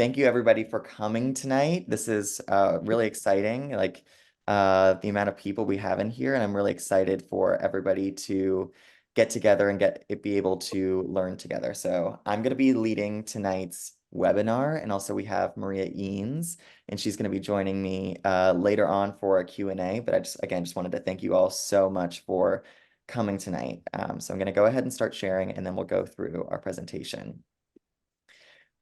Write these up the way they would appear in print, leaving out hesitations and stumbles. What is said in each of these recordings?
thank you everybody for coming tonight. This is really exciting, the amount of people we have in here, and I'm really excited for everybody to get together and be able to learn together. So I'm going to be leading tonight's webinar, and also we have Marija Eanes, and she's going to be joining me later on for a Q&A. But I just wanted to thank you all so much for coming tonight. So I'm going to go ahead and start sharing, and then we'll go through our presentation.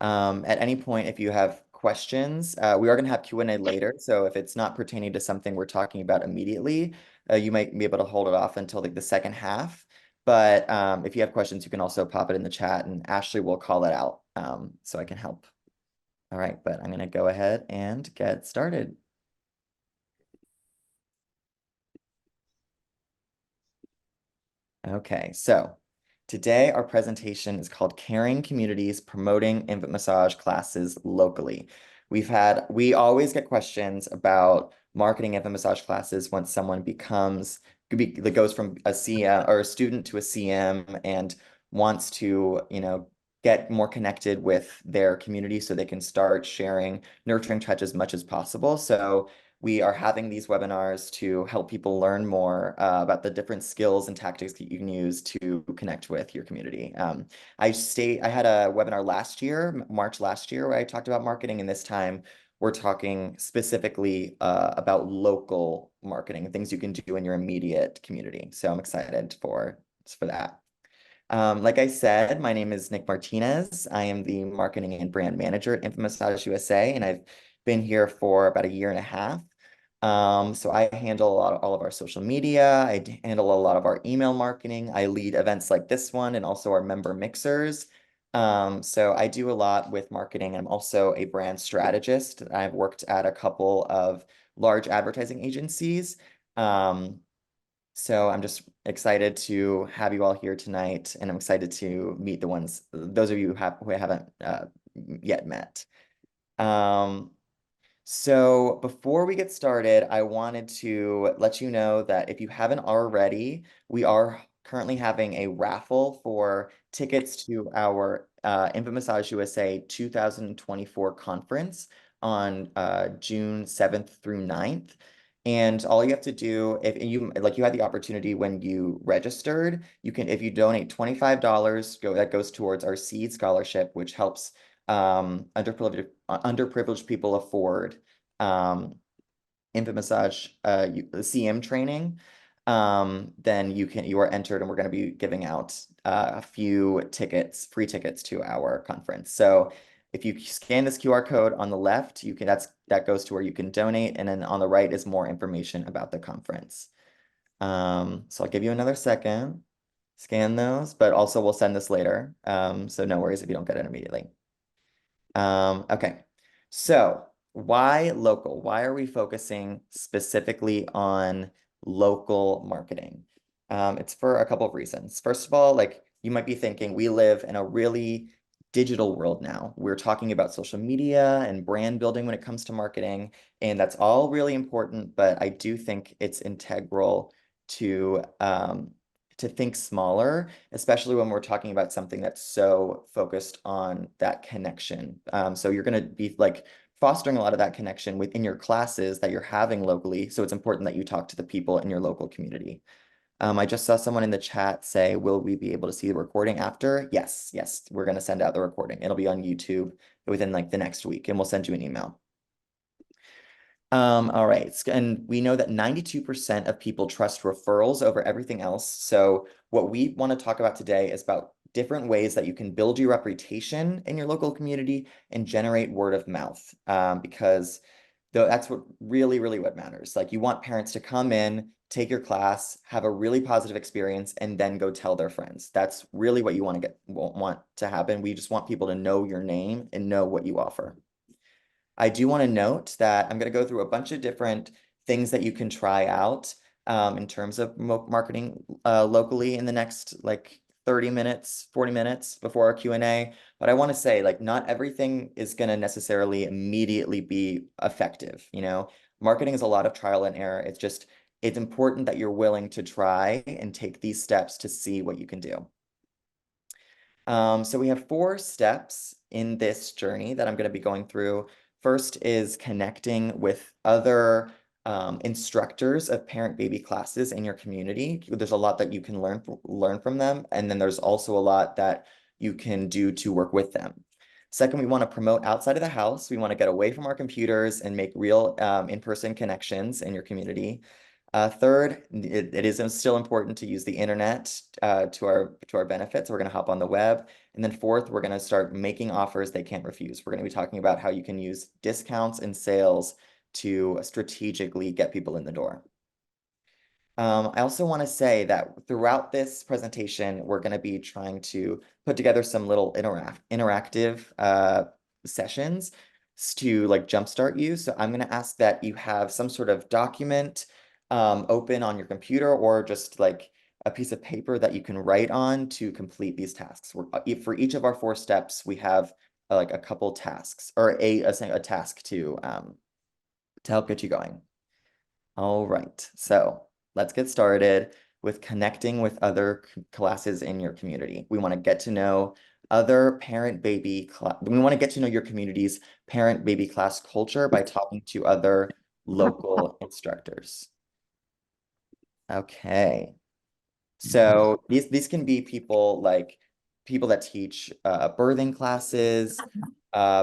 At any point, if you have questions, we are going to have Q&A later. So if it's not pertaining to something we're talking about immediately, you might be able to hold it off until the second half. But if you have questions, you can also pop it in the chat, and Ashley will call it out so I can help. All right, but I'm going to go ahead and get started. Okay, so today our presentation is called Caring Communities Promoting Infant Massage Classes Locally. We always get questions about marketing infant massage classes once someone goes from a CEM or a student to a CEM and wants to, get more connected with their community so they can start sharing nurturing touch as much as possible. So we are having these webinars to help people learn more about the different skills and tactics that you can use to connect with your community. I had a webinar last year, March last year, where I talked about marketing, and this time we're talking specifically about local marketing and things you can do in your immediate community. So I'm excited for that. Like I said, my name is Nick Martinez. I am the marketing and brand manager at Infant Massage USA, and I've been here for about a year and a half. So I handle all of our social media. I handle a lot of our email marketing. I lead events like this one and also our member mixers. So I do a lot with marketing. I'm also a brand strategist. I've worked at a couple of large advertising agencies. So I'm just excited to have you all here tonight, and I'm excited to meet those of you who I haven't yet met. So before we get started, I wanted to let you know that if you haven't already, we are currently having a raffle for tickets to our Infant Massage USA 2024 conference on June 7th through 9th. And all you have to do, if you had the opportunity when you registered, if you donate $25, that goes towards our SEED scholarship, which helps underprivileged people afford infant massage CEIM training. Then you are entered, and we're going to be giving out a few free tickets to our conference. So if you scan this QR code on the left, that goes to where you can donate, and then on the right is more information about the conference. So I'll give you another second, scan those, but also we'll send this later. So no worries if you don't get it immediately. Okay, so why local? Why are we focusing specifically on local marketing? It's for a couple of reasons. First of all, you might be thinking, we live in a really digital world now. We're talking about social media and brand building when it comes to marketing, and that's all really important, but I do think it's integral to think smaller, especially when we're talking about something that's so focused on that connection. So you're going to be fostering a lot of that connection within your classes that you're having locally. So it's important that you talk to the people in your local community. I just saw someone in the chat say, will we be able to see the recording after? Yes, we're going to send out the recording. It'll be on YouTube within the next week, and we'll send you an email. All right, and we know that 92% of people trust referrals over everything else. So what we want to talk about today is about different ways that you can build your reputation in your local community and generate word of mouth, because that's what really what matters. You want parents to come in, take your class, have a really positive experience, and then go tell their friends. That's really what you want to happen. We just want people to know your name and know what you offer. I do want to note that I'm going to go through a bunch of different things that you can try out in terms of marketing locally in the next 30 minutes, 40 minutes before our Q&A. But I want to say not everything is going to necessarily immediately be effective. Marketing is a lot of trial and error. It's important that you're willing to try and take these steps to see what you can do. So we have 4 steps in this journey that I'm going to be going through. First is connecting with other instructors of parent-baby classes in your community. There's a lot that you can learn from them, and then there's also a lot that you can do to work with them. Second, we want to promote outside of the house. We want to get away from our computers and make real in-person connections in your community. Third, it is still important to use the internet to our benefit. So we're going to hop on the web. And then fourth, we're going to start making offers they can't refuse. We're going to be talking about how you can use discounts and sales to strategically get people in the door. I also want to say that throughout this presentation, we're going to be trying to put together some little interactive sessions to like jumpstart you. So I'm going to ask that you have some sort of document open on your computer or just like a piece of paper that you can write on to complete these tasks. For each of our 4 steps, we have like a couple tasks or a task to help get you going. All right, so let's get started with connecting with other classes in your community. We want to get to know other parent-baby class. We want to get to know your community's parent-baby class culture by talking to other local instructors. Okay, so these can be people that teach birthing classes,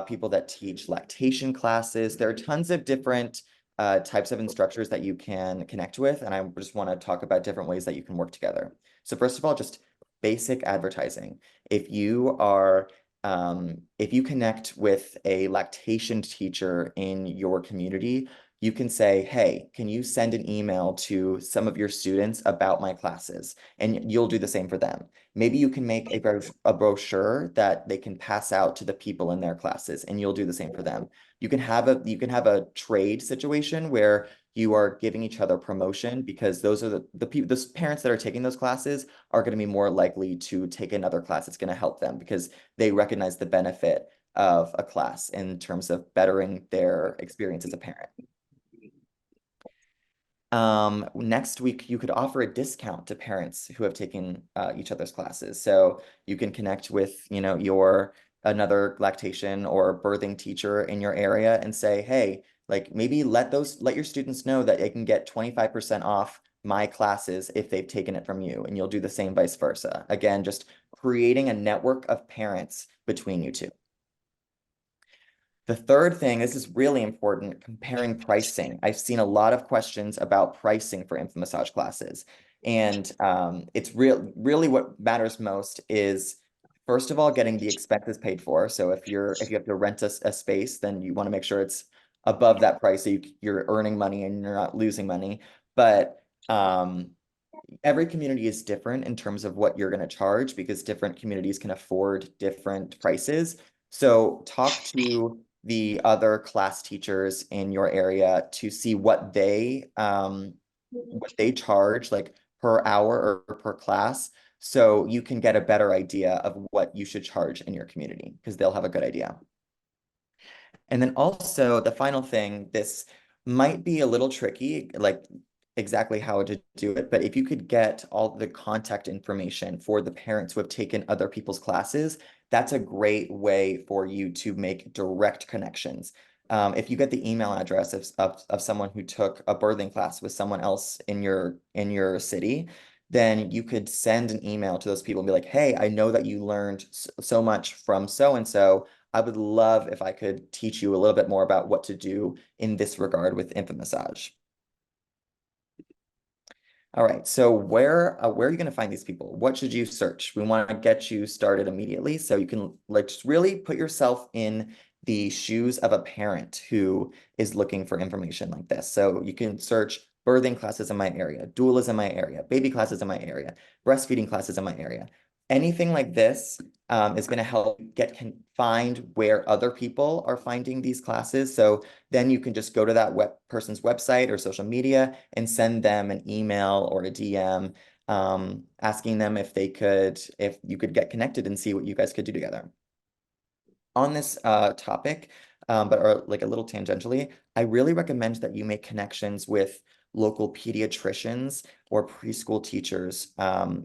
people that teach lactation classes. There are tons of different types of instructors that you can connect with, and I just want to talk about different ways that you can work together. So first of all, just basic advertising. If you connect with a lactation teacher in your community, you can say, hey, can you send an email to some of your students about my classes? And you'll do the same for them. Maybe you can make a brochure that they can pass out to the people in their classes, and you'll do the same for them. You can have a trade situation where you are giving each other promotion because those are the parents that are taking those classes are going to be more likely to take another class. It's going to help them because they recognize the benefit of a class in terms of bettering their experience as a parent. Next week, you could offer a discount to parents who have taken each other's classes. So you can connect with, another lactation or birthing teacher in your area and say, hey, like maybe let your students know that they can get 25% off my classes if they've taken it from you, and you'll do the same vice versa. Again, just creating a network of parents between you two. The third thing, this is really important, comparing pricing. I've seen a lot of questions about pricing for infant massage classes. And it's really what matters most is, first of all, getting the expenses paid for. So if you have to rent a space, then you want to make sure it's above that price so you're earning money and you're not losing money. But every community is different in terms of what you're going to charge because different communities can afford different prices. So talk to the other class teachers in your area to see what they charge like per hour or per class, so you can get a better idea of what you should charge in your community because they'll have a good idea. And then also the final thing, this might be a little tricky, like exactly how to do it, but if you could get all the contact information for the parents who have taken other people's classes, that's a great way for you to make direct connections. If you get the email address of someone who took a birthing class with someone else in your city, then you could send an email to those people and be like, hey, I know that you learned so much from so-and-so. I would love if I could teach you a little bit more about what to do in this regard with infant massage. All right, so where are you going to find these people? What should you search? We want to get you started immediately so you can like just really put yourself in the shoes of a parent who is looking for information like this. So you can search birthing classes in my area, doulas in my area, baby classes in my area, breastfeeding classes in my area. Anything like this is going to help find where other people are finding these classes. So then you can just go to that person's website or social media and send them an email or a DM asking them if you could get connected and see what you guys could do together. On this topic, but like a little tangentially, I really recommend that you make connections with local pediatricians or preschool teachers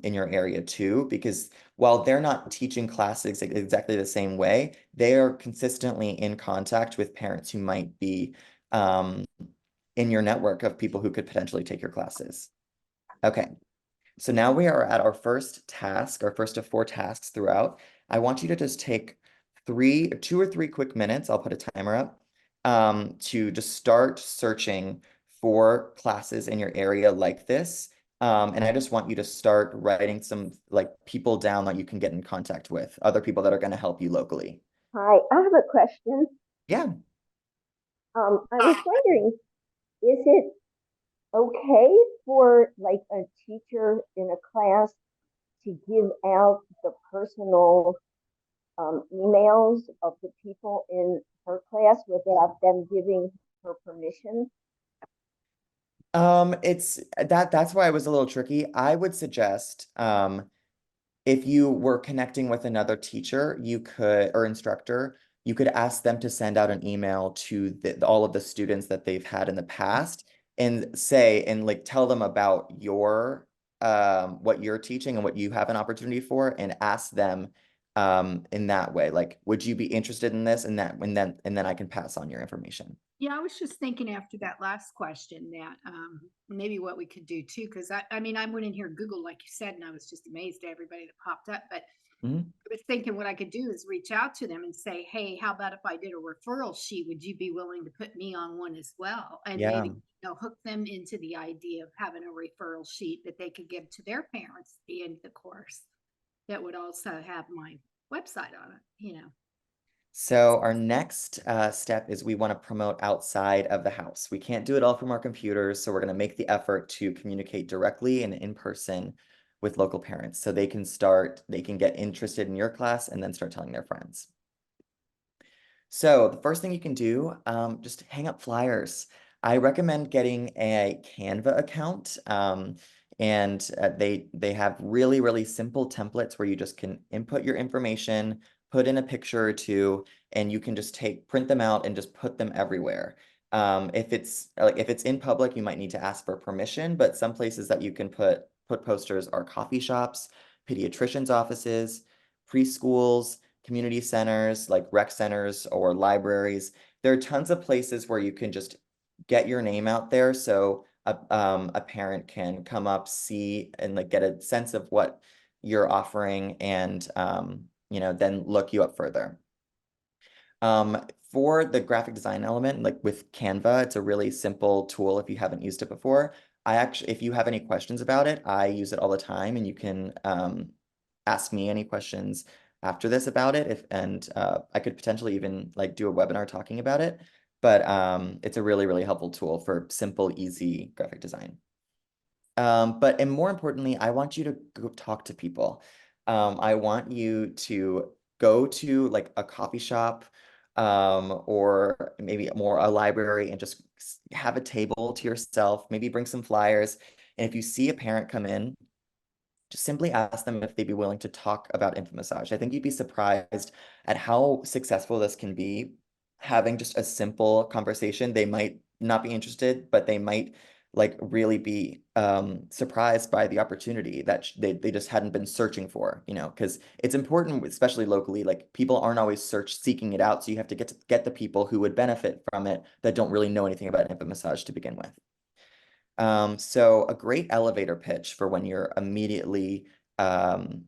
in your area too, because while they're not teaching classes exactly the same way, they are consistently in contact with parents who might be in your network of people who could potentially take your classes. Okay, so now we are at our first task, our first of 4 tasks throughout. I want you to just take 2 or 3 quick minutes, I'll put a timer up, to just start searching for classes in your area like this. And I just want you to start writing some like people down that you can get in contact with, other people that are going to help you locally. Hi, I have a question. Yeah. I was wondering, is it okay for like a teacher in a class to give out the personal emails of the people in her class without them giving her permission? It's that's why it was a little tricky. I would suggest if you were connecting with another teacher, you could, or instructor, you could ask them to send out an email to all of the students that they've had in the past and say, and like tell them about your, what you're teaching and what you have an opportunity for and ask them, in that way, like, would you be interested in this? And that, and then I can pass on your information. Yeah, I was just thinking after that last question that maybe what we could do too, because I mean, I went in here Google, like you said, and I was just amazed at everybody that popped up. But Mhm. I was thinking what I could do is reach out to them and say, hey, how about if I did a referral sheet? Would you be willing to put me on one as well? And Yeah. maybe, hook them into the idea of having a referral sheet that they could give to their parents at the end of the course that would also have my website on it. So our next step is we want to promote outside of the house. We can't do it all from our computers, so we're going to make the effort to communicate directly and in person with local parents so they can get interested in your class and then start telling their friends. So the first thing you can do, just hang up flyers. I recommend getting a Canva account. And they have really, really simple templates where you just can input your information, put in a picture or two, and you can just print them out and just put them everywhere. If it's in public, you might need to ask for permission, but some places that you can put posters are coffee shops, pediatricians' offices, preschools, community centers like rec centers or libraries. There are tons of places where you can just get your name out there so a parent can come up, see, and like get a sense of what you're offering and then look you up further. For the graphic design element, like with Canva, it's a really simple tool if you haven't used it before. If you have any questions about it, I use it all the time and you can ask me any questions after this about it and I could potentially even like do a webinar talking about it. But it's a really, really helpful tool for simple, easy graphic design. And more importantly, I want you to go talk to people. I want you to go to like a coffee shop or maybe more a library and just have a table to yourself, maybe bring some flyers. And if you see a parent come in, just simply ask them if they'd be willing to talk about infant massage. I think you'd be surprised at how successful this can be. Having just a simple conversation, they might not be interested, but they might like really be surprised by the opportunity that they just hadn't been searching for, because it's important, especially locally, like people aren't always seeking it out. So you have to get the people who would benefit from it that don't really know anything about infant massage to begin with. So a great elevator pitch for when you're immediately um,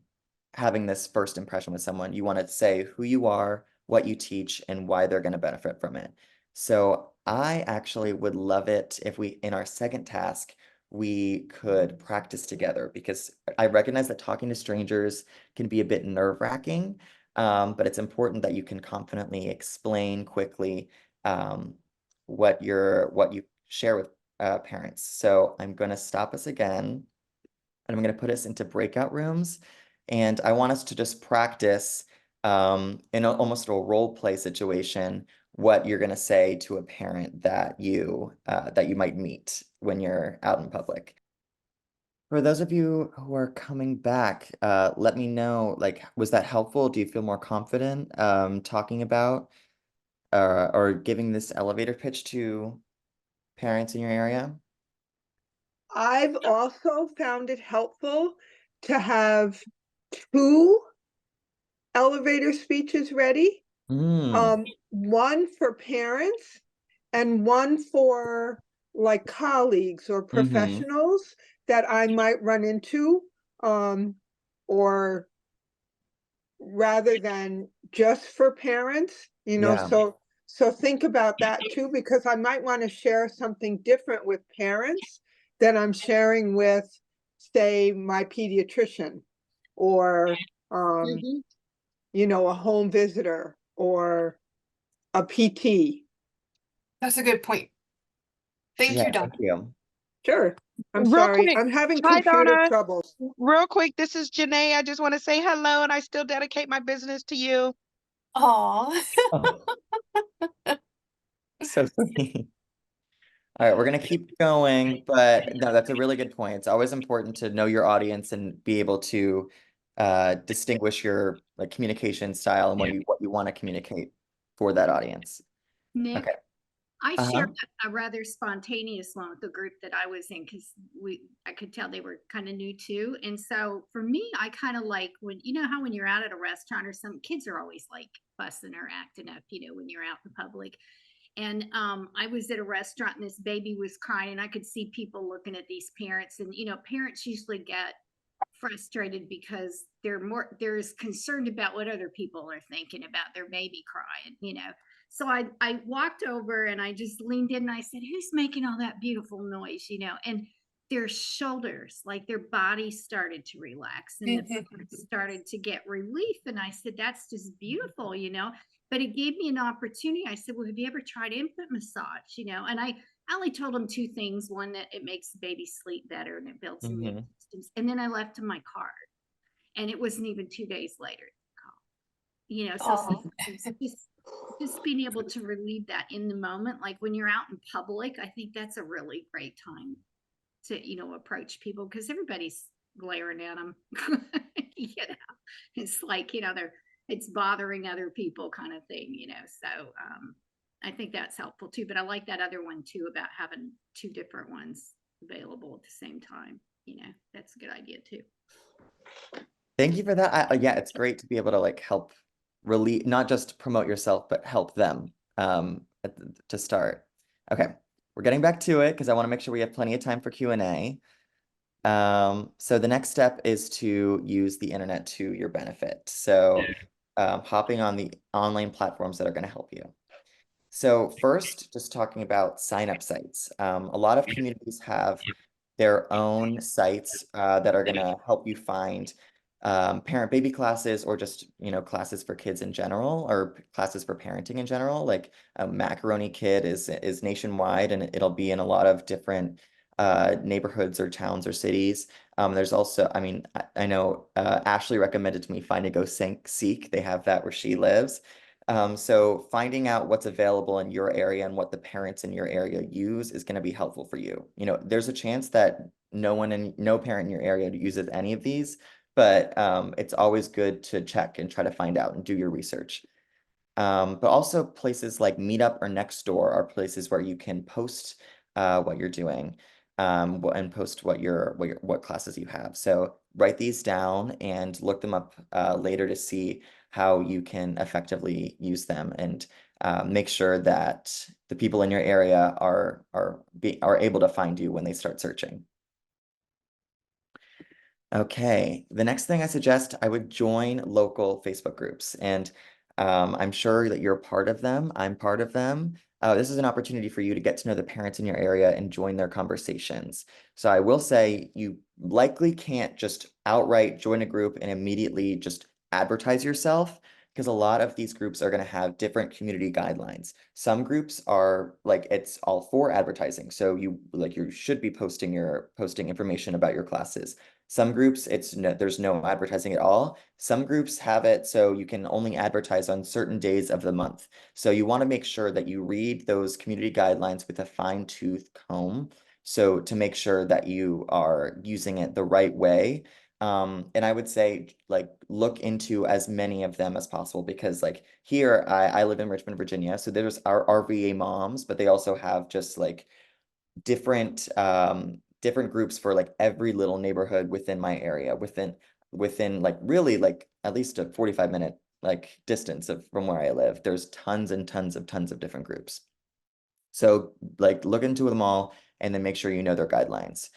having this first impression with someone, you want to say who you are, what you teach, and why they're going to benefit from it. So I actually would love it if in our second task, we could practice together because I recognize that talking to strangers can be a bit nerve-wracking, but it's important that you can confidently explain quickly what you share with parents. So I'm going to stop us again and I'm going to put us into breakout rooms. And I want us to just practice almost a role play situation, what you're going to say to a parent that you might meet when you're out in public. For those of you who are coming back, let me know, like, was that helpful? Do you feel more confident talking about or giving this elevator pitch to parents in your area? I've also found it helpful to have 2 elevator speeches ready. One for parents and one for like colleagues or professionals that I might run into, or rather than just for parents, you know, Yeah. so think about that too, because I might want to share something different with parents than I'm sharing with, say, my pediatrician or, you know, a home visitor or a PT. That's a good point. Thank Yeah, you, Donna. thank you. Sure. I'm Real sorry. quick. I'm having Hi, computer Donna. troubles. Real quick, this is Janae. I just want to say hello, and I still dedicate my business to you. Aw. Oh, so sweet. All right, we're gonna keep going, but no, that's a really good point. It's always important to know your audience and be able to distinguish your like communication style and what you want to communicate for that audience. Nick, Okay. I Uh-huh. shared a rather spontaneous one with the group that I was in because I could tell they were kind of new too. And so for me, I kind of like when, you know, how when you're out at a restaurant or some kids are always like fussing or acting up, you know, when you're out in public. And I was at a restaurant and this baby was crying and I could see people looking at these parents and, you know, parents usually get frustrated because they're as concerned about what other people are thinking about their baby crying, you know. So I walked over and I just leaned in and I said, who's making all that beautiful noise, you know? And their shoulders, like their body started to relax and the parents started to get relief. And I said, that's just beautiful, you know. But it gave me an opportunity. I said, well, have you ever tried infant massage, you know? And I only told them 2 things. One, that it makes the baby sleep better and it builds immune systems. And then I left them my card. And it wasn't even 2 days later. You know, so just being able to relieve that in the moment, like when you're out in public, I think that's a really great time to, you know, approach people because everybody's glaring at them. You know, it's like, you know, it's bothering other people kind of thing, you know. So I think that's helpful too. But I like that other one too about having 2 different ones available at the same time. You know, that's a good idea too. Thank you for that. Yeah, it's great to be able to like help relieve, not just promote yourself, but help them to start. Okay, we're getting back to it because I want to make sure we have plenty of time for Q&A. So the next step is to use the internet to your benefit. So hopping on the online platforms that are going to help you. So first, just talking about sign-up sites. A lot of communities have their own sites that are going to help you find parent baby classes or just, you know, classes for kids in general or classes for parenting in general. Like Macaroni Kid is nationwide and it'll be in a lot of different neighborhoods or towns or cities. There's also, I mean, I know Ashley recommended to me Find a Go Seek. They have that where she lives. So finding out what's available in your area and what the parents in your area use is going to be helpful for you. You know, there's a chance that no parent in your area uses any of these, but it's always good to check and try to find out and do your research. But also places like Meetup or Nextdoor are places where you can post what you're doing and post what classes you have. So write these down and look them up later to see how you can effectively use them and make sure that the people in your area are able to find you when they start searching. Okay, the next thing I suggest, I would join local Facebook groups, and I'm sure that you're part of them. I'm part of them. This is an opportunity for you to get to know the parents in your area and join their conversations. So I will say you likely can't just outright join a group and immediately just advertise yourself because a lot of these groups are going to have different community guidelines. Some groups are like it's all for advertising, so you should be posting information about your classes. Some groups, there's no advertising at all. Some groups have it so you can only advertise on certain days of the month. So you want to make sure that you read those community guidelines with a fine-tooth comb. So to make sure that you are using it the right way. And I would say like look into as many of them as possible because like here I live in Richmond, Virginia. So there's our RVA moms, but they also have just like different different groups for like every little neighborhood within my area, within like really like at least a 45-minute like distance from where I live. There's tons and tons of different groups. So like look into them all and then make sure you know their guidelines.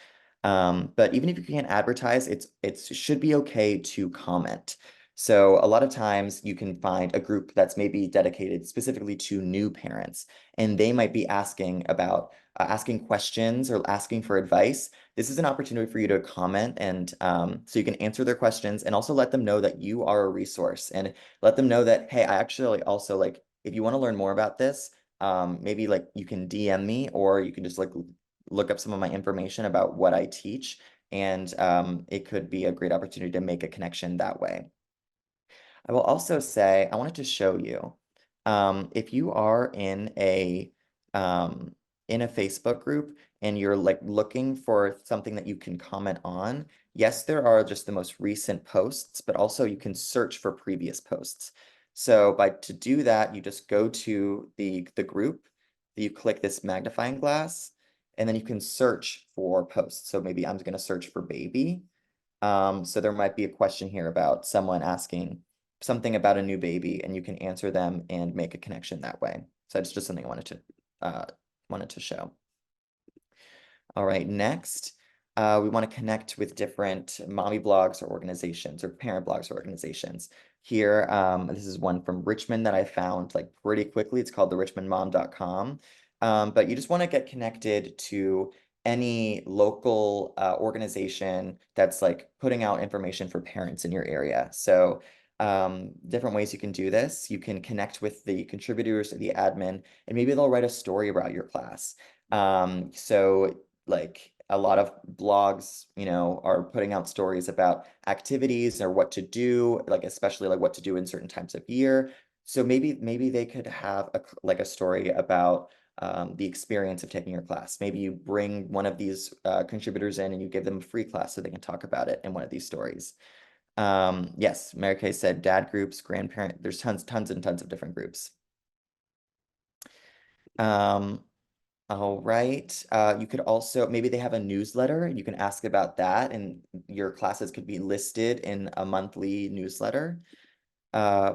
But even if you can't advertise, it should be okay to comment. So a lot of times you can find a group that's maybe dedicated specifically to new parents, and they might be asking about asking questions or asking for advice. This is an opportunity for you to comment, and so you can answer their questions and also let them know that you are a resource, and let them know that, hey, I actually also like, if you want to learn more about this, maybe like you can DM me, or you can just like look up some of my information about what I teach, and it could be a great opportunity to make a connection that way. I will also say, I wanted to show you, if you are in a Facebook group and you're like looking for something that you can comment on, yes, there are just the most recent posts, but also you can search for previous posts. So to do that, you just go to the group, you click this magnifying glass, and then you can search for posts. So maybe I'm going to search for baby. So there might be a question here about someone asking something about a new baby, and you can answer them and make a connection that way. So it's just something I wanted to show. All right, next, we want to connect with different mommy blogs or organizations, or parent blogs or organizations. Here, this is one from Richmond that I found like pretty quickly. It's called therichmondmom.com. But you just want to get connected to any local organization that's like putting out information for parents in your area. So different ways you can do this. You can connect with the contributors or the admin, and maybe they'll write a story about your class. So like a lot of blogs, you know, are putting out stories about activities or what to do, like especially like what to do in certain times of year. So maybe they could have a story about the experience of taking your class. Maybe you bring one of these contributors in and you give them a free class so they can talk about it in one of these stories. Yes, Mary Kay said dad groups, grandparent, there's tons and tons of different groups. All right. You could also, maybe they have a newsletter. You can ask about that, and your classes could be listed in a monthly newsletter.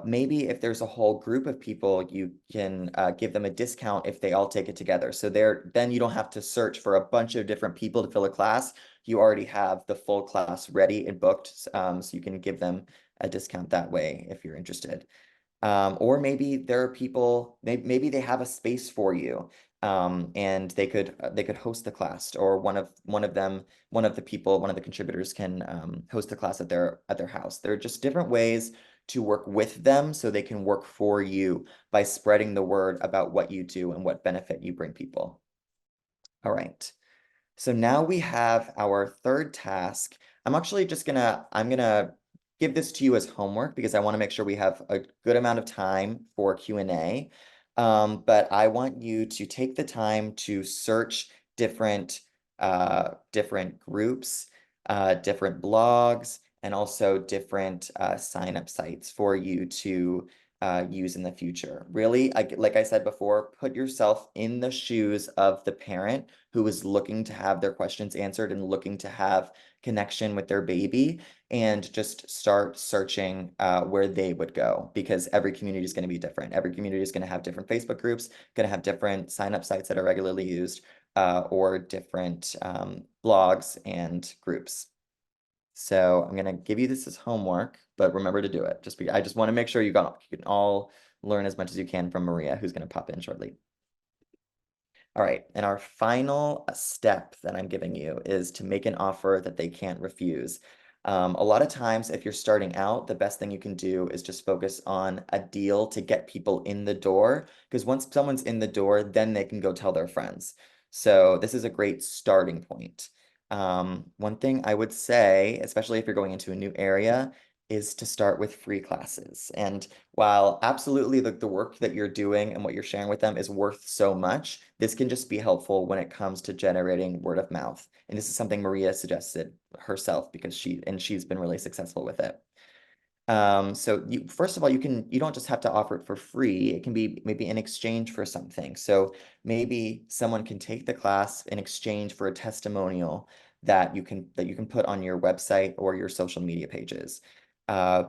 Maybe if there's a whole group of people, you can give them a discount if they all take it together. So then you don't have to search for a bunch of different people to fill a class. You already have the full class ready and booked, so you can give them a discount that way if you're interested. Or maybe there are people, maybe they have a space for you, and they could host the class, or one of the contributors can host the class at their house. There are just different ways to work with them so they can work for you by spreading the word about what you do and what benefit you bring people. All right. So now we have our third task. I'm gonna give this to you as homework because I want to make sure we have a good amount of time for Q&A. But I want you to take the time to search different groups, different blogs, and also different sign-up sites for you to use in the future. Really, like I said before, put yourself in the shoes of the parent who is looking to have their questions answered and looking to have connection with their baby, and just start searching where they would go, because every community is going to be different. Every community is going to have different Facebook groups, going to have different sign-up sites that are regularly used, or different blogs and groups. So I'm going to give you this as homework, but remember to do it. I just want to make sure you can all learn as much as you can from Marija, who's going to pop in shortly. All right, and our final step that I'm giving you is to make an offer that they can't refuse. A lot of times, if you're starting out, the best thing you can do is just focus on a deal to get people in the door, because once someone's in the door, then they can go tell their friends. So this is a great starting point. One thing I would say, especially if you're going into a new area, is to start with free classes. And while absolutely the work that you're doing and what you're sharing with them is worth so much, this can just be helpful when it comes to generating word of mouth. And this is something Marija suggested herself because she's been really successful with it. So first of all, you don't just have to offer it for free. It can be maybe in exchange for something. So maybe someone can take the class in exchange for a testimonial that you can put on your website or your social media pages.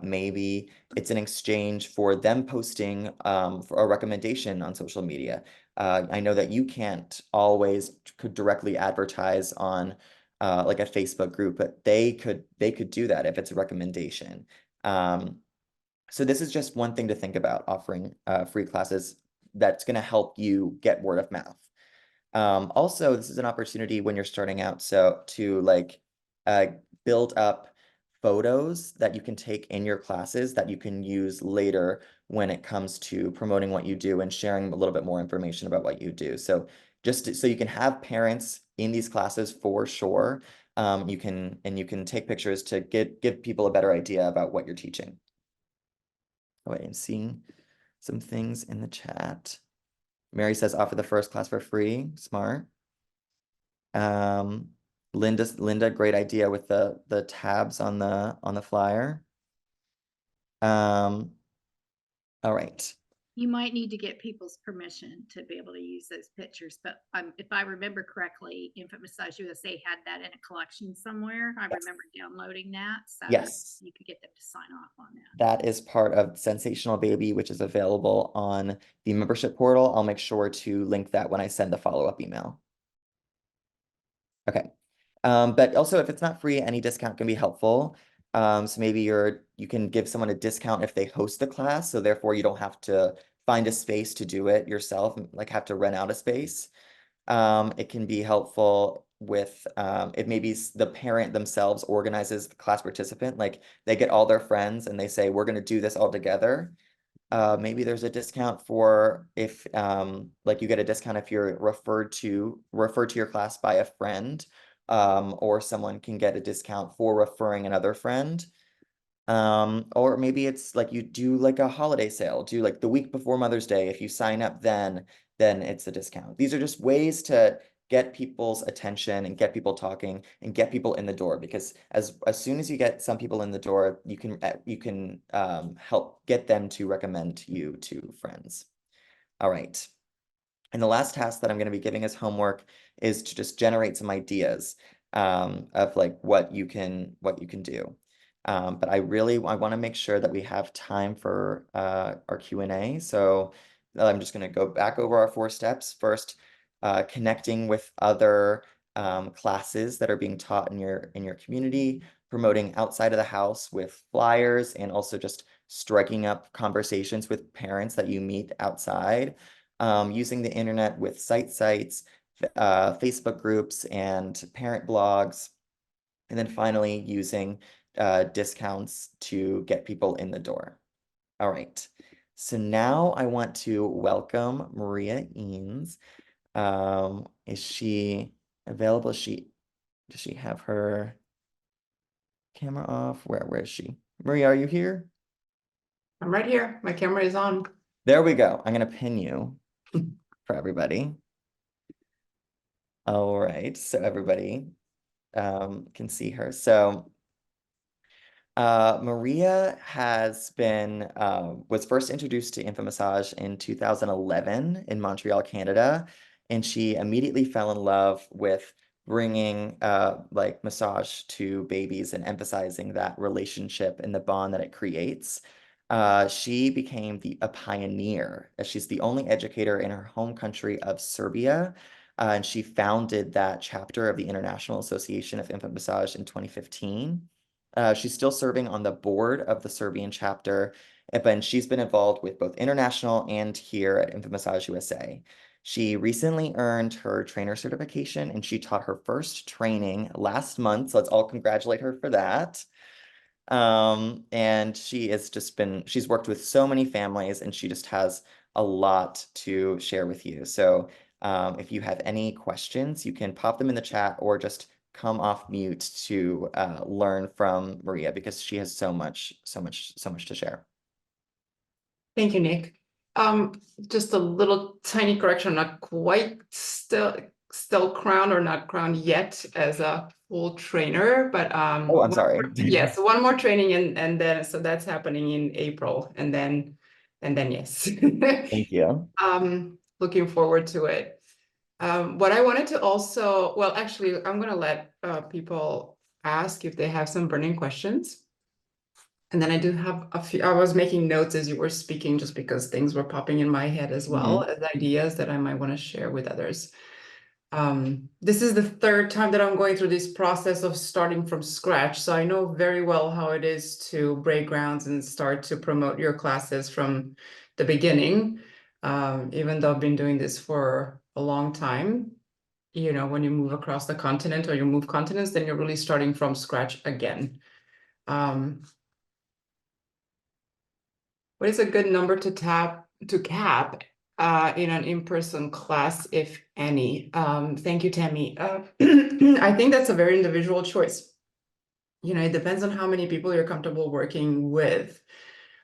Maybe it's an exchange for them posting for a recommendation on social media. I know that you can't always could directly advertise on like a Facebook group, but they could do that if it's a recommendation. So this is just one thing to think about, offering free classes that's going to help you get word of mouth. Also, this is an opportunity when you're starting out, so to like build up photos that you can take in your classes that you can use later when it comes to promoting what you do and sharing a little bit more information about what you do. So so you can have parents in these classes for sure. You can take pictures to give people a better idea about what you're teaching. Oh, I'm seeing some things in the chat. Mary says offer the first class for free. Smart. Linda, great idea with the tabs on the flyer. All right. You might need to get people's permission to be able to use those pictures, but if I remember correctly, Infant Massage USA had that in a collection somewhere. I remember downloading that, so Yes, you could get them to sign off on that. that is part of Sensational Baby, which is available on the membership portal. I'll make sure to link that when I send the follow-up email. Okay. But also if it's not free, any discount can be helpful. So maybe you can give someone a discount if they host the class, so therefore you don't have to find a space to do it yourself, like have to rent out a space. It can be helpful with it maybe the parent themselves organizes the class participant, like they get all their friends and they say, we're going to do this all together. Maybe there's a discount for if like you get a discount if you're referred to your class by a friend, or someone can get a discount for referring another friend. Or maybe it's like you do like a holiday sale, do like the week before Mother's Day. If you sign up then it's a discount. These are just ways to get people's attention and get people talking and get people in the door, because as soon as you get some people in the door, you can help get them to recommend you to friends. All right. And the last task that I'm going to be giving as homework is to just generate some ideas of like what you can do. But I want to make sure that we have time for our Q&A. So I'm just going to go back over our 4 steps. First, connecting with other classes that are being taught in your community, promoting outside of the house with flyers, and also just striking up conversations with parents that you meet outside, using the internet with sites, Facebook groups, and parent blogs. And then finally, using discounts to get people in the door. All right. So now I want to welcome Marija Eanes. Is she available? Does she have her camera off? Where is she? Maria, are you here? I'm right here. My camera is on. There we go. I'm going to pin you for everybody. All right. So everybody can see her. So Marija was first introduced to infant massage in 2011 in Montreal, Canada, and she immediately fell in love with bringing like massage to babies and emphasizing that relationship and the bond that it creates. She became a pioneer, as she's the only educator in her home country of Serbia, and she founded that chapter of the International Association of Infant Massage in 2015. She's still serving on the board of the Serbian chapter, but she's been involved with both international and here at Infant Massage USA. She recently earned her trainer certification, and she taught her first training last month, so let's all congratulate her for that. And she's worked with so many families, and she just has a lot to share with you. So if you have any questions, you can pop them in the chat or just come off mute to learn from Marija, because she has so much to share. Thank you, Nick. Just a little tiny correction, not quite still crowned or not crowned yet as a full trainer, but Oh, I'm sorry. yes, one more training and then so that's happening in April and then yes. Thank you. Looking forward to it. What I wanted to also, well, actually, I'm gonna let people ask if they have some burning questions. And then I do have a few, I was making notes as you were speaking, just because things were popping in my head as well as ideas that I might want to share with others. This is the third time that I'm going through this process of starting from scratch. So I know very well how it is to break grounds and start to promote your classes from the beginning. Even though I've been doing this for a long time, you know, when you move across the continent or you move continents, then you're really starting from scratch again. What is a good number to cap in an in-person class, if any? Thank you, Tammy. I think that's a very individual choice. You know, it depends on how many people you're comfortable working with.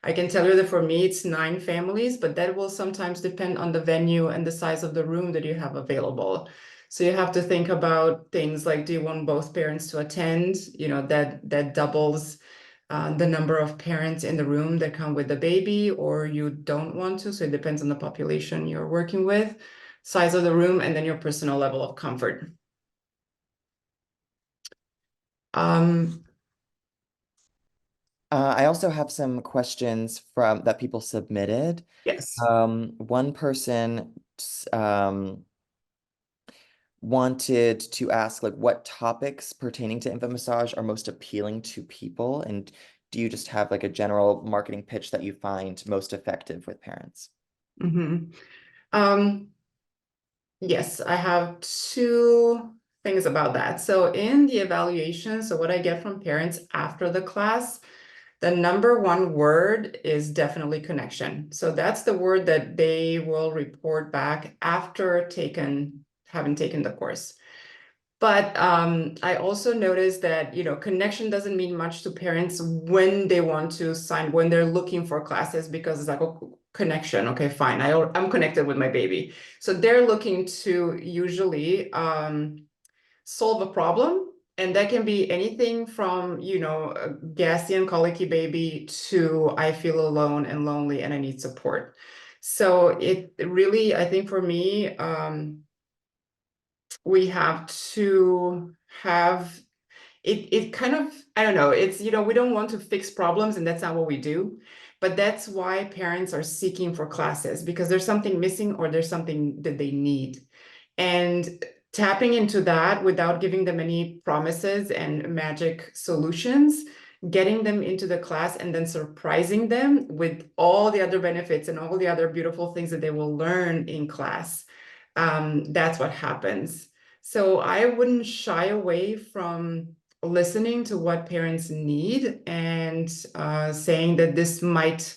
I can tell you that for me, it's 9 families, but that will sometimes depend on the venue and the size of the room that you have available. So you have to think about things like, do you want both parents to attend? You know, that doubles the number of parents in the room that come with the baby, or you don't want to. So it depends on the population you're working with, size of the room, and then your personal level of comfort. I also have some questions from that people submitted. Yes. One person wanted to ask, like, what topics pertaining to infant massage are most appealing to people, and do you just have like a general marketing pitch that you find most effective with parents? Yes, I have 2 things about that. So in the evaluation, so what I get from parents after the class, the number 1 word is definitely connection. So that's the word that they will report back after having taken the course. But I also noticed that, you know, connection doesn't mean much to parents when they want to sign, when they're looking for classes, because it's like, oh, connection. Okay, fine. I'm connected with my baby. So they're looking to usually solve a problem. And that can be anything from, you know, a gassy and colicky baby to I feel alone and lonely and I need support. So it really, I think for me, we have to have it kind of, I don't know, it's, you know, we don't want to fix problems and that's not what we do. But that's why parents are seeking for classes, because there's something missing or there's something that they need. And tapping into that without giving them any promises and magic solutions, getting them into the class and then surprising them with all the other benefits and all the other beautiful things that they will learn in class. That's what happens. So I wouldn't shy away from listening to what parents need and saying that this might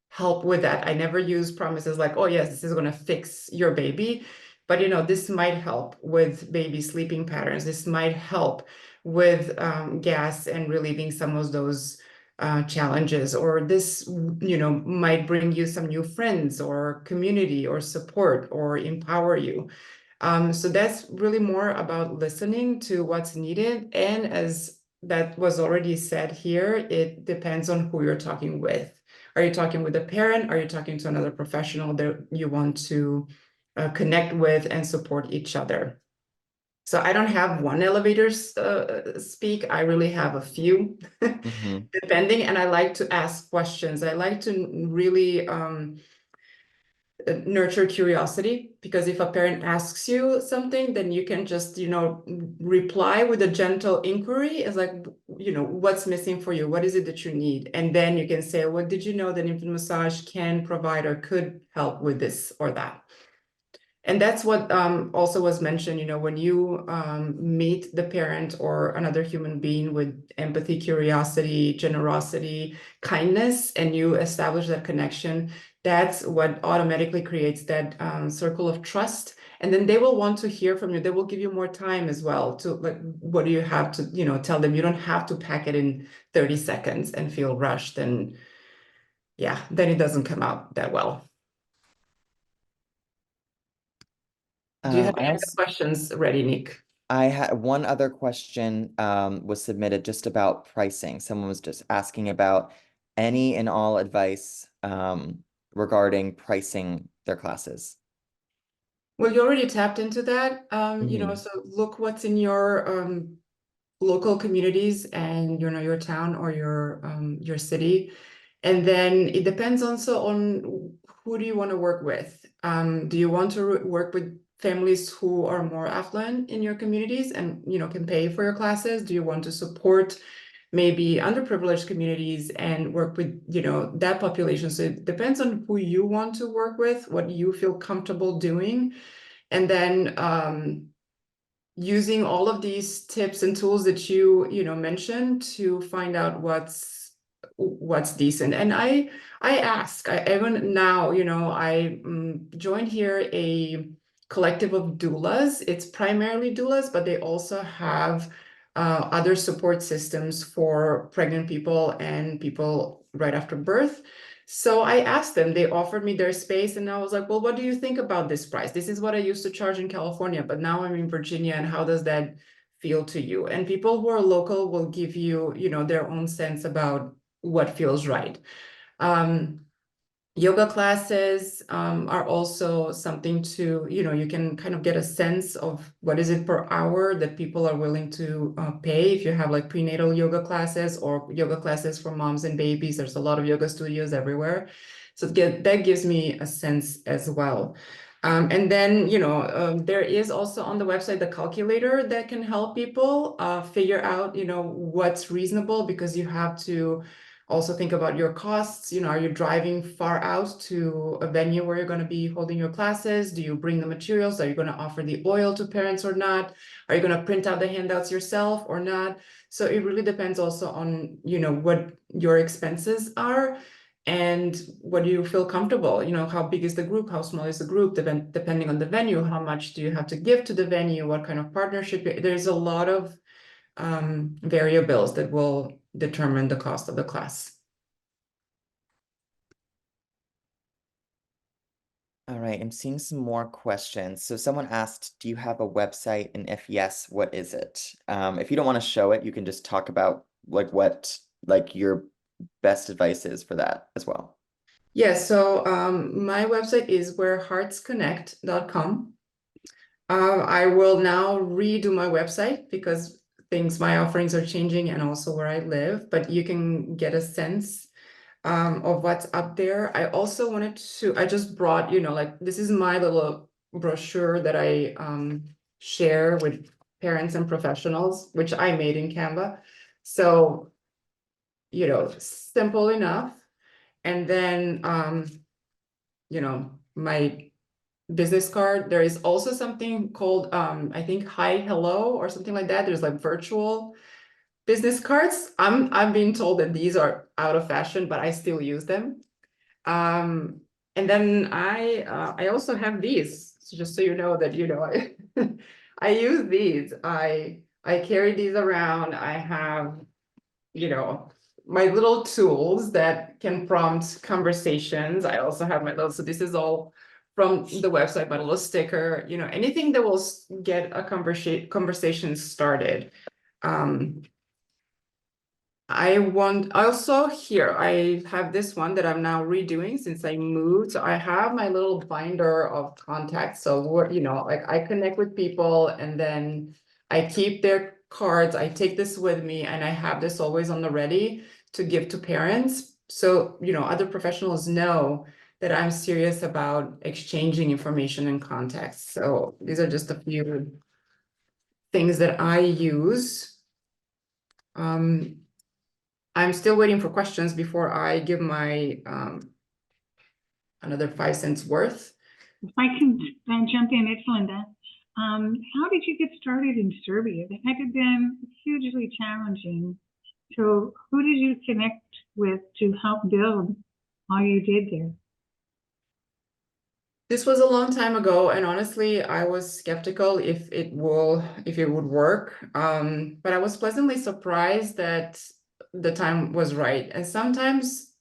help with that. I never use promises like, oh yes, this is going to fix your baby. But, you know, this might help with baby sleeping patterns. This might help with gas and relieving some of those challenges, or this, you know, might bring you some new friends or community or support or empower you. So that's really more about listening to what's needed. And as that was already said here, it depends on who you're talking with. Are you talking with a parent? Are you talking to another professional that you want to connect with and support each other? So I don't have one elevator speak. I really have a few, depending. And I like to ask questions. I like to really nurture curiosity, because if a parent asks you something, then you can just, you know, reply with a gentle inquiry. It's like, you know, what's missing for you? What is it that you need? And then you can say, well, did you know that infant massage can provide or could help with this or that? And that's what also was mentioned, you know, when you meet the parent or another human being with empathy, curiosity, generosity, kindness, and you establish that connection, that's what automatically creates that circle of trust. And then they will want to hear from you. They will give you more time as well to, like, what do you have to, you know, tell them. You don't have to pack it in 30 seconds and feel rushed. And yeah, then it doesn't come out that well. Do you have any other questions ready, Nick? I had one other question was submitted just about pricing. Someone was just asking about any and all advice regarding pricing their classes. Well, you already tapped into that, you know, Mhm. so look what's in your local communities and, you know, your town or your city. And then it depends also on who do you want to work with. Do you want to work with families who are more affluent in your communities and, you know, can pay for your classes? Do you want to support maybe underprivileged communities and work with, you know, that population? So it depends on who you want to work with, what you feel comfortable doing. And then using all of these tips and tools that you know mentioned to find out what's decent. And I ask, even now, you know, I joined here a collective of doulas. It's primarily doulas, but they also have other support systems for pregnant people and people right after birth. So I asked them, they offered me their space, and I was like, well, what do you think about this price? This is what I used to charge in California, but now I'm in Virginia, and how does that feel to you? And people who are local will give you, you know, their own sense about what feels right. Yoga classes are also something to, you know, you can kind of get a sense of what is it per hour that people are willing to pay. If you have like prenatal yoga classes or yoga classes for moms and babies, there's a lot of yoga studios everywhere. So that gives me a sense as well. And then, you know, there is also on the website the calculator that can help people figure out, you know, what's reasonable, because you have to also think about your costs. You know, are you driving far out to a venue where you're going to be holding your classes? Do you bring the materials? Are you going to offer the oil to parents or not? Are you going to print out the handouts yourself or not? So it really depends also on, you know, what your expenses are and what do you feel comfortable. You know, how big is the group? How small is the group? Depending on the venue, how much do you have to give to the venue? What kind of partnership? There's a lot of variables that will determine the cost of the class. All right, I'm seeing some more questions. So someone asked, do you have a website? And if yes, what is it? If you don't want to show it, you can just talk about like what like your best advice is for that as well. Yeah, so my website is whereheartsconnect.com. I will now redo my website because my offerings are changing, and also where I live, but you can get a sense of what's up there. I also wanted to, I just brought, you know, like this is my little brochure that I share with parents and professionals, which I made in Canva. So, you know, simple enough. And then, you know, my business card. There is also something called, I think, Hi Hello or something like that. There's like virtual business cards. I'm being told that these are out of fashion, but I still use them. And then I also have these, so just so you know that, you know, I use these. I carry these around. I have, you know, my little tools that can prompt conversations. I also have my little, so this is all from the website, but a little sticker, you know, anything that will get a conversation started. I also here, I have this one that I'm now redoing since I moved. So I have my little binder of contacts. So you know, like I connect with people and then I keep their cards. I take this with me and I have this always on the ready to give to parents. So, you know, other professionals know that I'm serious about exchanging information and contacts. So these are just a few things that I use. I'm still waiting for questions before I give my another 5 cents worth. If I can jump in, it's Linda. How did you get started in Serbia? That had to have been hugely challenging. So who did you connect with to help build all you did there? This was a long time ago, and honestly, I was skeptical if it would work. But I was pleasantly surprised that the time was right. And sometimes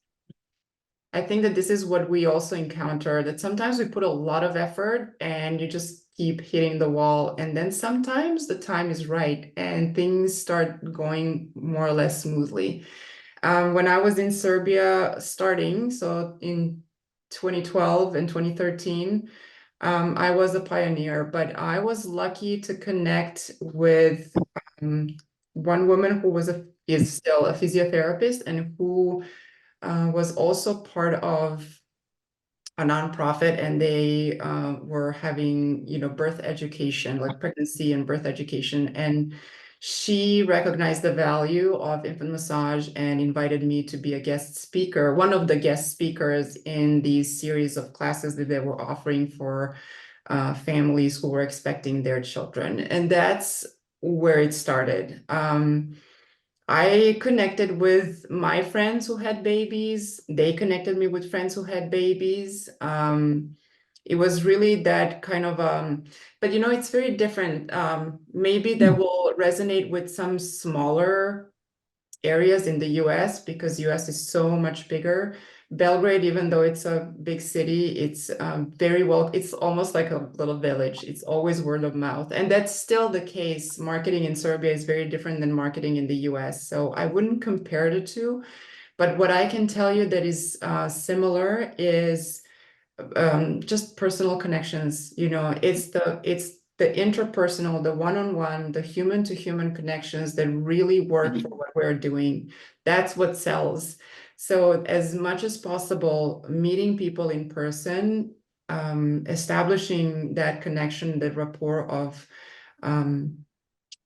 I think that this is what we also encounter, that sometimes we put a lot of effort and you just keep hitting the wall. And then sometimes the time is right and things start going more or less smoothly. When I was in Serbia starting, so in 2012 and 2013, I was a pioneer, but I was lucky to connect with one woman who is still a physiotherapist and who was also part of a nonprofit, and they were having, birth education, like pregnancy and birth education. And she recognized the value of infant massage and invited me to be a guest speaker, one of the guest speakers in these series of classes that they were offering for families who were expecting their children. And that's where it started. I connected with my friends who had babies. They connected me with friends who had babies. It was really that kind of, but it's very different. Maybe that will resonate with some smaller areas in the US, because US is so much bigger. Belgrade, even though it's a big city, it's it's almost like a little village. It's always word of mouth. And that's still the case. Marketing in Serbia is very different than marketing in the US. So I wouldn't compare the two. But what I can tell you that is similar is just personal connections. It's the interpersonal, the one-on-one, the human-to-human connections that really work for what we're doing. That's what sells. So as much as possible, meeting people in person, establishing that connection, that rapport of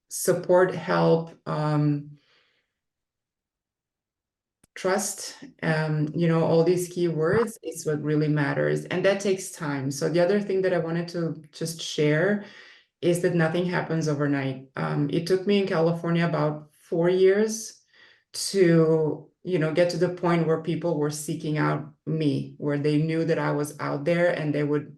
support, help, trust, all these key words is what really matters. And that takes time. So the other thing that I wanted to just share is that nothing happens overnight. It took me in California about 4 years to, get to the point where people were seeking out me, where they knew that I was out there and they would,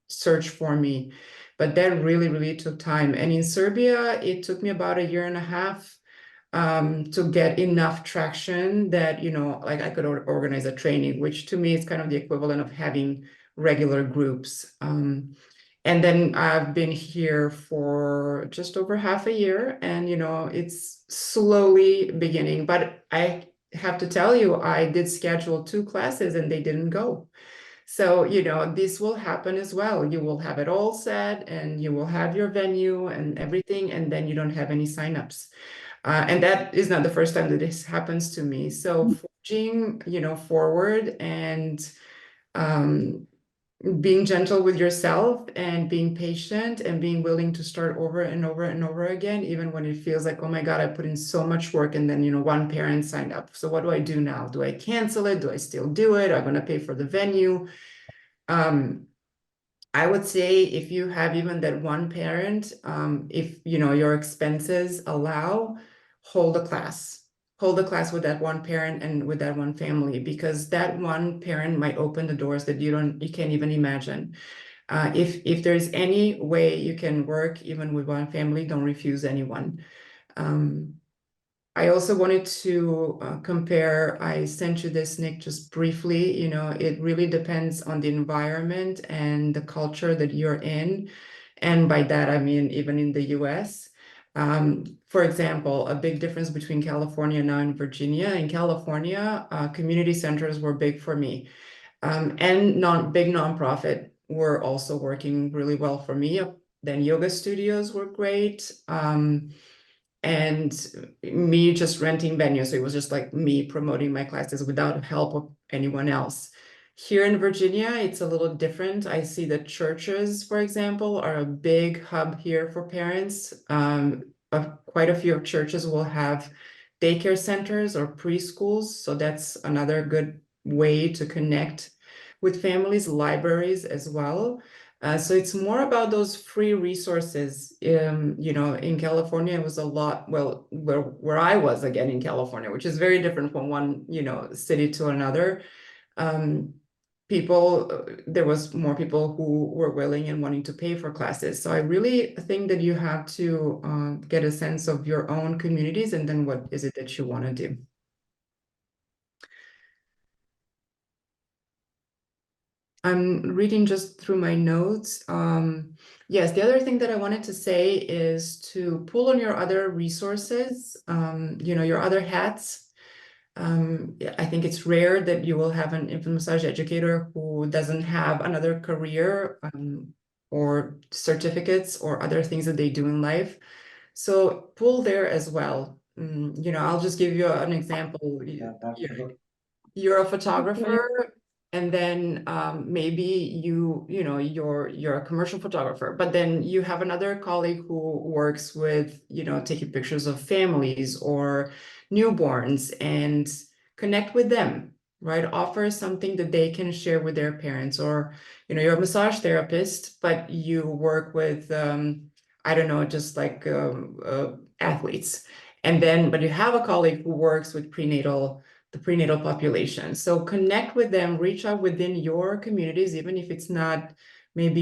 search for me. But that really, really took time. And in Serbia, it took me about 1.5 years to get enough traction that, like I could organize a training, which to me is kind of the equivalent of having regular groups. And then I've been here for just over half a year, and, it's slowly beginning. But I have to tell you, I did schedule 2 classes and they didn't go. So, this will happen as well. You will have it all set and you will have your venue and everything, and then you don't have any signups. And that is not the first time that this happens to me. So forging, forward and being gentle with yourself and being patient and being willing to start over and over and over again, even when it feels like, oh my God, I put in so much work and then, one parent signed up. So what do I do now? Do I cancel it? Do I still do it? I'm going to pay for the venue. I would say if you have even that one parent, if your expenses allow, hold a class with that one parent and with that one family, because that one parent might open the doors that you can't even imagine. If there's any way you can work even with one family, don't refuse anyone. I also wanted to compare, I sent you this, Nick, just briefly. It really depends on the environment and the culture that you're in. And by that, I mean, even in the US. For example, a big difference between California now and Virginia. In California, community centers were big for me. And big nonprofit were also working really well for me. Then yoga studios were great. And me just renting venues. So it was just like me promoting my classes without help of anyone else. Here in Virginia, it's a little different. I see that churches, for example, are a big hub here for parents. Quite a few of churches will have daycare centers or preschools. So that's another good way to connect with families, libraries as well. So it's more about those free resources. In California, it was a lot, well, where I was again in California, which is very different from one, city to another. There was more people who were willing and wanting to pay for classes. So I really think that you have to get a sense of your own communities and then what is it that you want to do. I'm reading just through my notes. Yes, the other thing that I wanted to say is to pull on your other resources, your other hats. I think it's rare that you will have an infant massage educator who doesn't have another career or certificates or other things that they do in life. So pull there as well. I'll just give you an example. You're a photographer, and then maybe you're a commercial photographer, but then you have another colleague who works with taking pictures of families or newborns, and connect with them, right? Offer something that they can share with their parents. Or you're a massage therapist, but you work with I don't know, just like athletes, but you have a colleague who works with the prenatal population. So connect with them, reach out within your communities, even if it's not maybe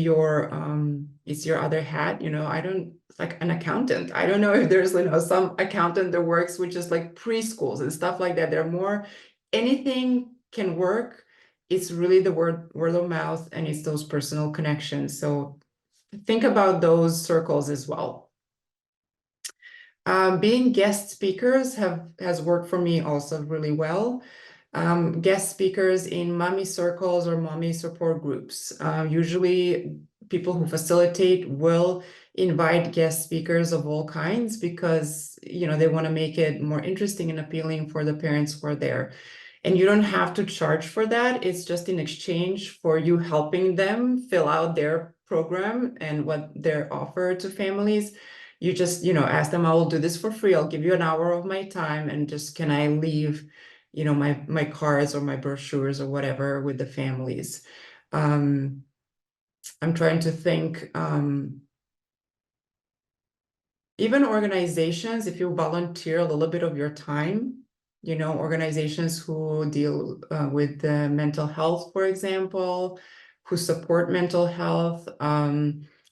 it's your other hat. I don't, like an accountant. I don't know if there's some accountant that works with just like preschools and stuff like that. They're more, anything can work. It's really the word of mouth, and it's those personal connections. So think about those circles as well. Being guest speakers has worked for me also really well. Guest speakers in mommy circles or mommy support groups. Usually people who facilitate will invite guest speakers of all kinds, because they want to make it more interesting and appealing for the parents who are there. And you don't have to charge for that. It's just in exchange for you helping them fill out their program and what they're offered to families. You just, ask them, I will do this for free. I'll give you an hour of my time, and just, can I leave, my cards or my brochures or whatever with the families. I'm trying to think, even organizations, if you volunteer a little bit of your time, organizations who deal with mental health, for example, who support mental health,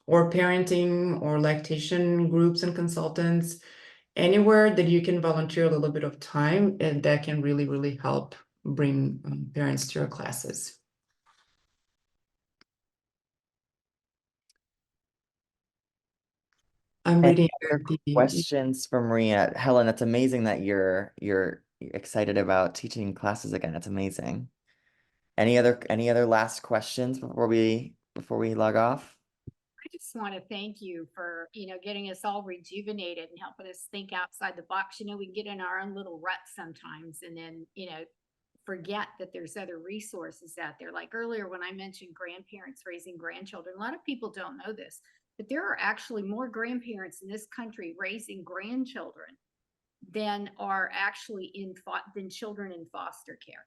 or parenting or lactation groups and consultants, anywhere that you can volunteer a little bit of time, and that can really, really help bring parents to your classes. I'm reading questions from Maria. Helen, that's amazing that you're excited about teaching classes again. That's amazing. Any other last questions before we log off? I just want to thank you for, getting us all rejuvenated and helping us think outside the box. We get in our own little rut sometimes, and then, forget that there's other resources out there. Like earlier when I mentioned grandparents raising grandchildren, a lot of people don't know this, but there are actually more grandparents in this country raising grandchildren than are actually than children in foster care.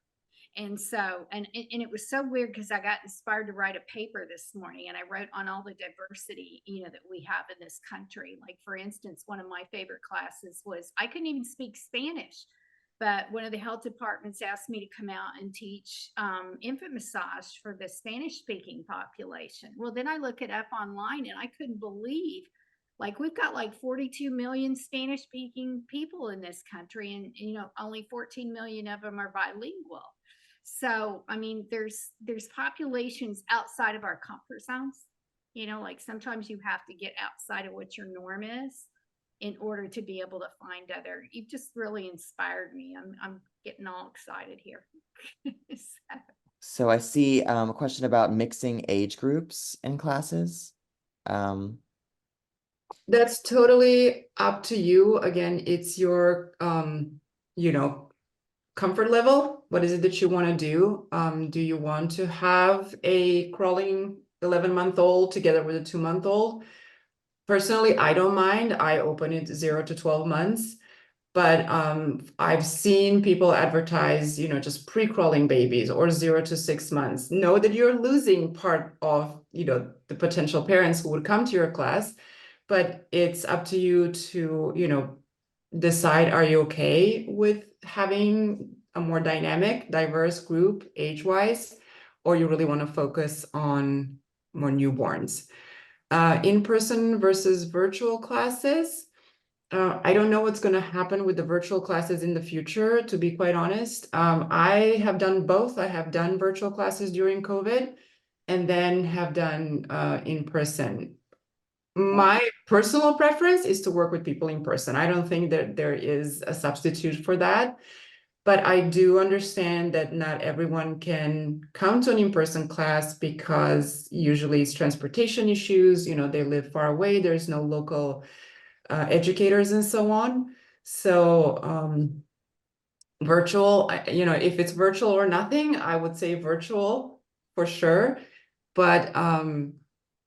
And so, and it was so weird, because I got inspired to write a paper this morning, and I wrote on all the diversity, that we have in this country. Like, for instance, one of my favorite classes was, I couldn't even speak Spanish, but one of the health departments asked me to come out and teach infant massage for the Spanish speaking population. Well, then I look it up online, and I couldn't believe, like, we've got like 42 million Spanish speaking people in this country, and only 14 million of them are bilingual. So, I mean, there's populations outside of our comfort zones. Like, sometimes you have to get outside of what your norm is in order to be able to find other. You've just really inspired me. I'm getting all excited here. So I see a question about mixing age groups in classes. That's totally up to you. Again, it's your comfort level. What is it that you want to do? Do you want to have a crawling 11-month-old together with a 2-month-old? Personally, I don't mind. I open it 0 to 12 months, but I've seen people advertise, just pre-crawling babies or 0 to 6 months. Know that you're losing part of, the potential parents who would come to your class, but it's up to you to, decide, are you okay with having a more dynamic, diverse group age-wise, or you really want to focus on more newborns? In-person versus virtual classes. I don't know what's going to happen with the virtual classes in the future, to be quite honest. I have done both. I have done virtual classes during COVID. and then have done in person. My personal preference is to work with people in person. I don't think that there is a substitute for that. But I do understand that not everyone can come to an in-person class because usually it's transportation issues, you know, they live far away, there's no local educators and so on. So virtual, you know, if it's virtual or nothing, I would say virtual for sure. But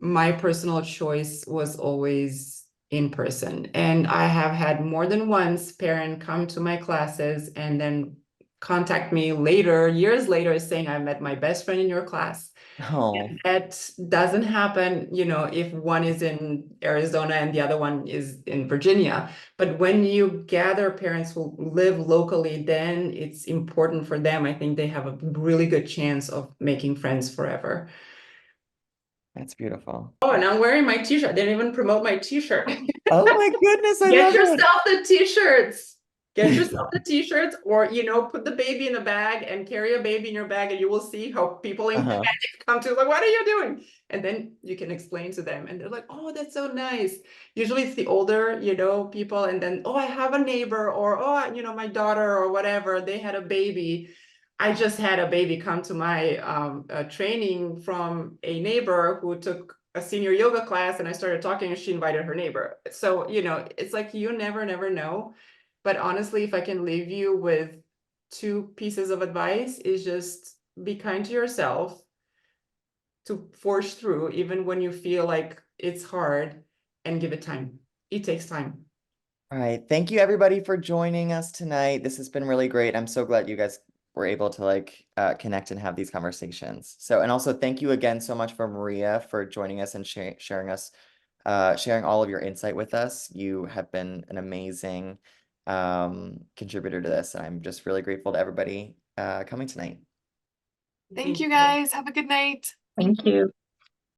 my personal choice was always in person. And I have had more than once parent come to my classes and then contact me later, years later, saying, I met my best friend in your class. Oh, That doesn't happen, you know, if one is in Arizona and the other one is in Virginia. But when you gather parents who live locally, then it's important for them. I think they have a really good chance of making friends forever. that's beautiful. Oh, and I'm wearing my t-shirt. I didn't even promote my t-shirt. Oh my goodness, I Get love it. yourself the t-shirts. Get yourself the t-shirts, or, you know, put the baby in a bag and carry a baby in your bag, and you will see how people in panic come to, like, what are you doing? And then you can explain to them, and they're like, oh, that's so nice. Usually it's the older, you know, people, and then, oh, I have a neighbor, or, oh, you know, my daughter or whatever, they had a baby. I just had a baby come to my training from a neighbor who took a senior yoga class, and I started talking, and she invited her neighbor. So, you know, it's like, you never know. But honestly, if I can leave you with 2 pieces of advice, is just be kind to yourself, to force through, even when you feel like it's hard, and give it time. It takes time. All right. Thank you everybody for joining us tonight. This has been really great. I'm so glad you guys were able to like connect and have these conversations. So, and also thank you again so much for Marija for joining us and sharing all of your insight with us. You have been an amazing contributor to this. And I'm just really grateful to everybody coming tonight. Thank you guys. Have a good night. Thank you.